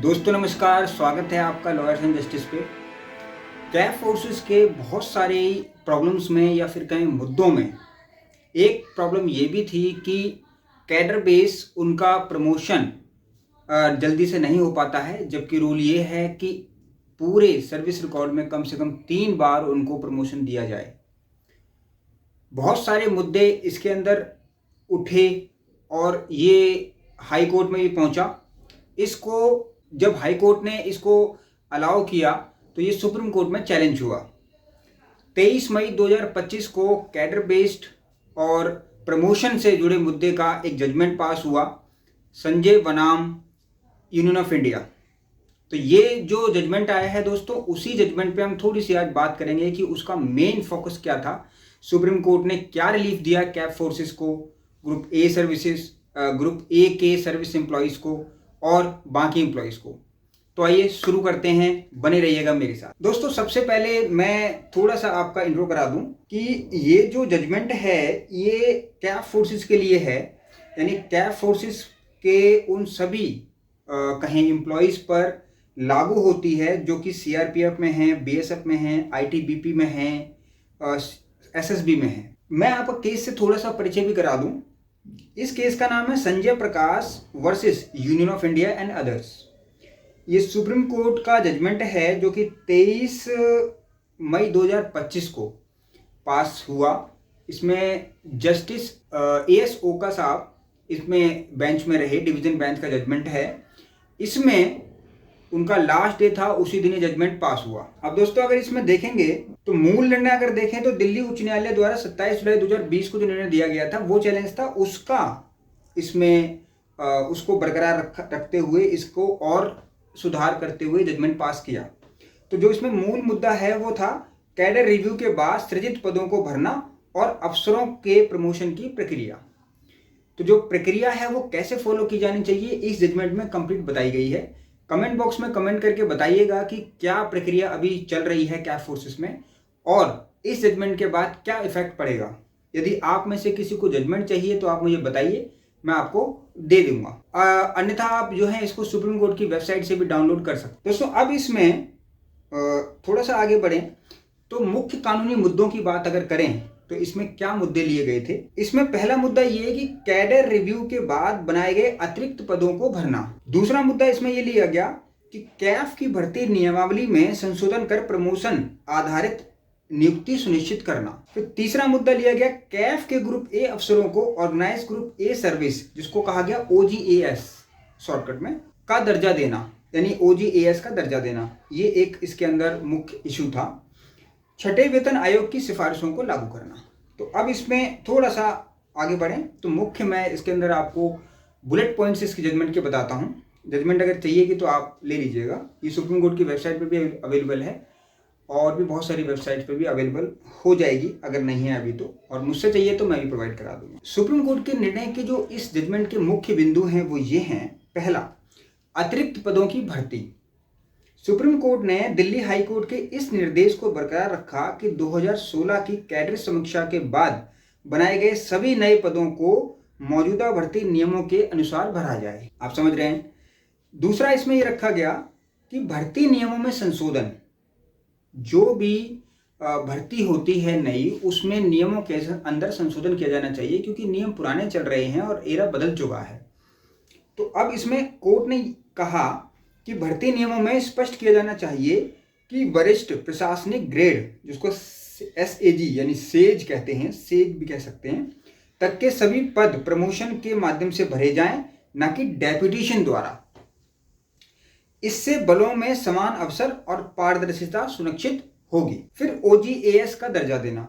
दोस्तों नमस्कार, स्वागत है आपका लॉयर्स एंड जस्टिस पे। कैब फोर्सेस के बहुत सारे प्रॉब्लम्स में या फिर कहीं मुद्दों में एक प्रॉब्लम ये भी थी कि कैडर बेस उनका प्रमोशन जल्दी से नहीं हो पाता है, जबकि रूल ये है कि पूरे सर्विस रिकॉर्ड में कम से कम 3 बार उनको प्रमोशन दिया जाए। बहुत सारे मुद्दे इसके अंदर उठे और ये हाई कोर्ट में भी पहुंचा। इसको जब हाई कोर्ट ने इसको अलाउ किया तो ये सुप्रीम कोर्ट में चैलेंज हुआ। 23 मई 2025 को कैडर बेस्ड और प्रमोशन से जुड़े मुद्दे का एक जजमेंट पास हुआ, संजय बनाम यूनियन ऑफ इंडिया। तो ये जो जजमेंट आया है दोस्तों, उसी जजमेंट पे हम थोड़ी सी आज बात करेंगे कि उसका मेन फोकस क्या था, सुप्रीम कोर्ट ने क्या रिलीफ दिया कैब फोर्सेस को, group A services, group A के सर्विस एम्प्लॉयज़ को और बाकी एम्प्लॉयज़ को। तो आइए शुरू करते हैं, बने रहिएगा मेरे साथ। दोस्तों सबसे पहले मैं थोड़ा सा आपका इंट्रो करा दूं कि ये जो जजमेंट है ये कैब फोर्सेस के लिए है, यानी कैब फोर्सेस के उन सभी कहें एम्प्लॉयज़ पर लागू होती है जो कि सीआरपीएफ में हैं, बीएसएफ में हैं, आईटीबीपी में हैं, एसएसबी में हैं। मैं आपको केस से थोड़ा सा परिचय भी करा दूं। इस केस का नाम है Sanjay Prakash versus union of India and others. ये सुप्रीम कोर्ट का जजमेंट है जो कि 23 मई 2025 को पास हुआ। इसमें जस्टिस एएस ओका साहब इसमें बेंच में रहे, डिवीजन बेंच का जजमेंट है। इसमें उनका लास्ट डे था, उसी दिन जजमेंट पास हुआ। अब दोस्तों अगर इसमें देखेंगे तो मूल निर्णय अगर देखें तो दिल्ली उच्च न्यायालय द्वारा 27 जुलाई 2020 को जो निर्णय दिया गया था वो चैलेंज था, उसका इसमें उसको बरकरार रखते हुए इसको और सुधार करते हुए जजमेंट पास किया। तो जो इसमें मूल मुद्दा है वो था कैडर रिव्यू के बाद सृजित पदों को भरना और अफसरों के प्रमोशन की प्रक्रिया। तो जो प्रक्रिया है वो कैसे फॉलो की जानी चाहिए इस जजमेंट में कंप्लीट बताई गई है। कमेंट बॉक्स में कमेंट करके बताइएगा कि क्या प्रक्रिया अभी चल रही है कैब फोर्सेस में और इस जजमेंट के बाद क्या इफेक्ट पड़ेगा। यदि आप में से किसी को जजमेंट चाहिए तो आप मुझे बताइए, मैं आपको दे दूंगा। अन्यथा आप जो है इसको सुप्रीम कोर्ट की वेबसाइट से भी डाउनलोड कर सकते हैं। दोस्तों अब इसमें थोड़ा सा आगे बढ़ें तो मुख्य कानूनी मुद्दों की बात अगर करें तो इसमें क्या मुद्दे लिए गए थे। इसमें पहला मुद्दा ये है कि कैडर रिव्यू के बाद बनाए गए अतिरिक्त पदों को भरना। दूसरा मुद्दा इसमें ये लिया गया कि कैफ की भर्ती नियमावली में संशोधन कर प्रमोशन आधारित नियुक्ति सुनिश्चित करना। फिर तीसरा मुद्दा लिया गया कैफ के ग्रुप ए अफसरों को ऑर्गेनाइज ग्रुप ए सर्विस, जिसको कहा गया ओजीएएस शॉर्टकट में, का दर्जा देना, यानी ओजीएएस का दर्जा देना। ये एक इसके अंदर मुख्य इशू था। छठे वेतन आयोग की सिफारिशों को लागू करना। तो अब इसमें थोड़ा सा आगे बढ़ें तो मुख्य मैं इसके अंदर आपको बुलेट पॉइंट्स इसकी जजमेंट के बताता हूँ। जजमेंट अगर चाहिएगी तो आप ले लीजिएगा, ये सुप्रीम कोर्ट की वेबसाइट पर भी अवेलेबल है और भी बहुत सारी वेबसाइट्स पे भी अवेलेबल हो जाएगी अगर नहीं है अभी तो, और मुझसे चाहिए तो मैं भी प्रोवाइड करा दूंगा। सुप्रीम कोर्ट के निर्णय के जो इस जजमेंट के मुख्य बिंदु हैं वो ये हैं। पहला, अतिरिक्त पदों की भर्ती। सुप्रीम कोर्ट ने दिल्ली हाई कोर्ट के इस निर्देश को बरकरार रखा कि 2016 की कैडर समीक्षा के बाद बनाए गए सभी नए पदों को मौजूदा भर्ती नियमों के अनुसार भरा जाए। आप समझ रहे हैं। दूसरा इसमें यह रखा गया कि भर्ती नियमों में संशोधन, जो भी भर्ती होती है नई, उसमें नियमों के अंदर संशोधन किया जाना चाहिए क्योंकि नियम पुराने चल रहे हैं और एरा बदल चुका है। तो अब इसमें कोर्ट ने कहा कि भर्ती नियमों में स्पष्ट किया जाना चाहिए कि वरिष्ठ प्रशासनिक ग्रेड, जिसको एसएजी यानी सेज कहते हैं, सेज भी कह सकते हैं, तक के सभी पद प्रमोशन के माध्यम से भरे जाएं, न कि डेपुटेशन द्वारा। इससे बलों में समान अवसर और पारदर्शिता सुनिश्चित होगी। फिर ओजीएएस का दर्जा देना।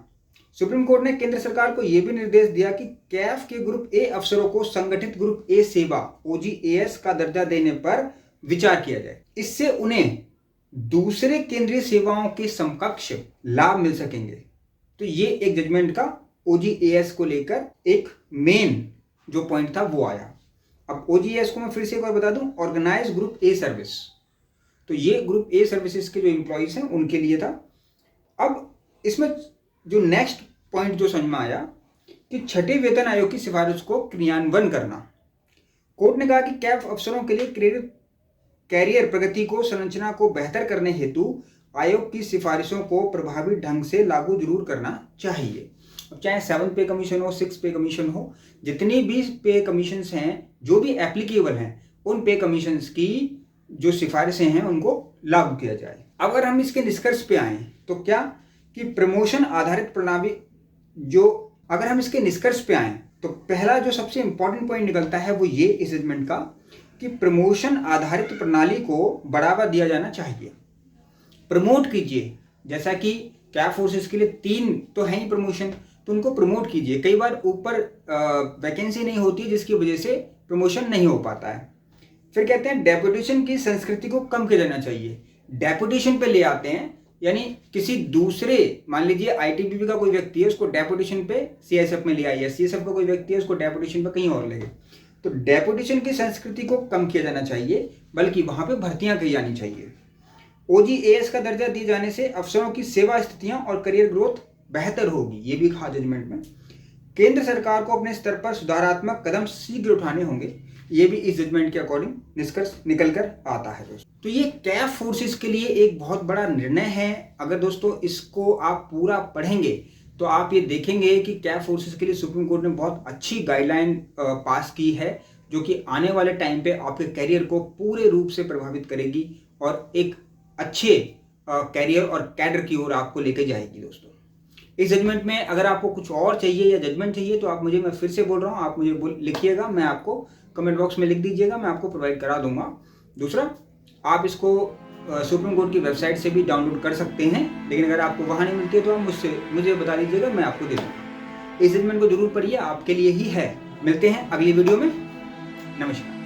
सुप्रीम कोर्ट ने केंद्र सरकार को यह भी निर्देश दिया कि कैफ के ग्रुप ए अफसरों को संगठित ग्रुप ए सेवा ओजीएएस का दर्जा देने पर विचार किया जाए। इससे उन्हें दूसरे केंद्रीय सेवाओं के समकक्ष लाभ मिल सकेंगे। तो ये एक जजमेंट का ओजीएएस को लेकर एक मेन जो पॉइंट था वो आया। अब ओजीएस को मैं फिर से एक बार बता दूं, ऑर्गेनाइज ग्रुप ए सर्विस। तो ये ग्रुप ए सर्विसेज के जो एम्प्लॉयज हैं उनके लिए था। अब इसमें जो नेक्स्ट पॉइंट जो समझ में आया कि छठे वेतन आयोग की सिफारिश को क्रियान्वयन करना। कोर्ट ने कहा कि कैफ अफसरों के लिए कैरियर प्रगति को संरचना को बेहतर करने हेतु आयोग की सिफारिशों को प्रभावी ढंग से लागू जरूर करना चाहिए। अब चाहे 7 पे कमीशन हो, 6 पे कमीशन हो, जितनी भी पे कमीशंस हैं जो भी एप्लीकेबल हैं, उन पे कमीशंस की जो सिफारिशें हैं उनको लागू किया जाए। अगर हम इसके निष्कर्ष पे आए तो क्या कि प्रमोशन आधारित प्रणाली अगर हम इसके निष्कर्ष पे आए तो पहला जो सबसे इंपॉर्टेंट पॉइंट निकलता है वो ये इस जजमेंट का कि प्रमोशन आधारित प्रणाली को बढ़ावा दिया जाना चाहिए। प्रमोट कीजिए, जैसा कि कैफ फोर्सेस के लिए 3 तो है ही प्रमोशन, तो उनको प्रमोट कीजिए। कई बार ऊपर वैकेंसी नहीं होती जिसकी वजह से प्रमोशन नहीं हो पाता है। फिर कहते हैं डेपुटेशन की संस्कृति को कम किया जाना चाहिए। डेपुटेशन पे ले आते हैं, यानी किसी दूसरे, मान लीजिए आईटीबीपी का कोई व्यक्ति है, उसको डेपुटेशन पे सीएसएफ में ले आइए, सीएसएफ का कोई व्यक्ति है उसको डेपुटेशन पे कहीं और ले गए, तो डेपुटेशन की संस्कृति को कम किया जाना चाहिए, बल्कि वहां पे भर्तियां की जानी चाहिए। ओजीएएस का दर्जा दिए जाने से अफसरों की सेवा स्थितियां और करियर ग्रोथ बेहतर होगी, ये भी कहा जजमेंट में। केंद्र सरकार को अपने स्तर पर सुधारात्मक कदम शीघ्र उठाने होंगे, ये भी इस जजमेंट के अकॉर्डिंग निष्कर्ष निकल कर आता है दोस्तों। तो ये कैफ फोर्सेस के लिए एक बहुत बड़ा निर्णय है। अगर दोस्तों इसको आप पूरा पढ़ेंगे तो आप ये देखेंगे कि कैफ फोर्सेस के लिए सुप्रीम कोर्ट ने बहुत अच्छी गाइडलाइन पास की है, जो कि आने वाले टाइम पे आपके करियर को पूरे रूप से प्रभावित करेगी और एक अच्छे कैरियर और कैडर की ओर आपको लेके जाएगी दोस्तों। इस जजमेंट में अगर आपको कुछ और चाहिए या जजमेंट चाहिए तो आप मुझे, मैं फिर से बोल रहा हूँ, आप मुझे लिखिएगा, मैं आपको कमेंट बॉक्स में लिख दीजिएगा, मैं आपको प्रोवाइड करा दूंगा। दूसरा, आप इसको सुप्रीम कोर्ट की वेबसाइट से भी डाउनलोड कर सकते हैं, लेकिन अगर आपको वहाँ नहीं मिलती है तो आप मुझे बता दीजिएगा, मैं आपको दे दूँगा। इस जजमेंट को जरूर पढ़िए, आपके लिए ही है। मिलते हैं अगली वीडियो में। नमस्कार।